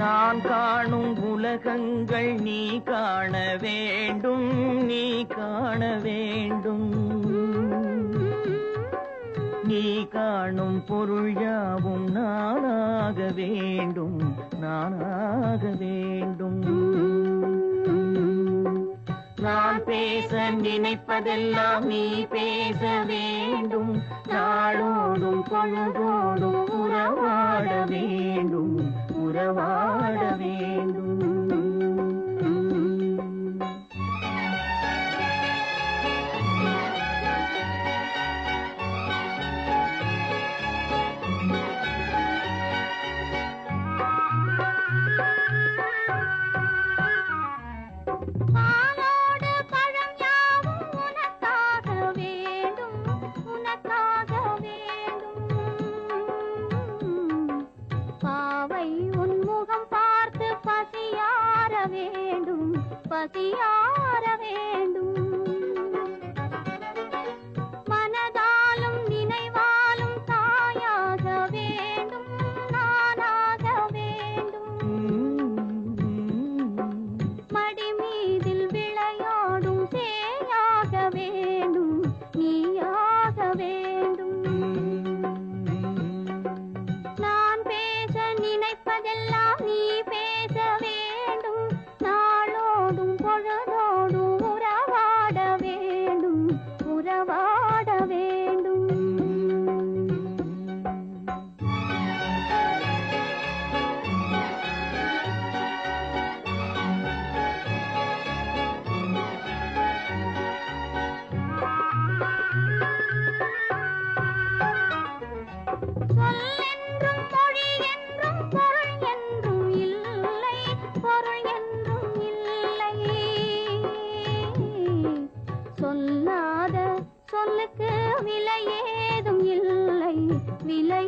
நான் காணும் உலகங்கள் நீ காண வேண்டும், நீ காண வேண்டும். நீ காணும் பொருள் யாவும் நானாக வேண்டும், நானாக வேண்டும். நான் பேச நினைப்பதெல்லாம் நீ பேச வேண்டும். நாளோடும் பொழுதோடும் உறவாட வேண்டும், உறவாட வேண்டும். பசியார வேண்டும். மனதாலும் நினைவாலும் தாயாக வேண்டும், நானாக வேண்டும். மடி மீதில் விளையாடும் சேயாக வேண்டும், நீயாக வேண்டும். நான் பேச நினைப்பதெல்லாம் நீ பேச வேண்டும். பொழுதோடு உறவாட வேண்டும், உறவாட வேண்டும். சொல்லென்றும் மொழி என்றும் பொருள் என்றும் இல்லை, பொருள் என்றும் இல்லை. சொல்லாத சொல்லுக்கு விலை ஏதும் இல்லை, விலை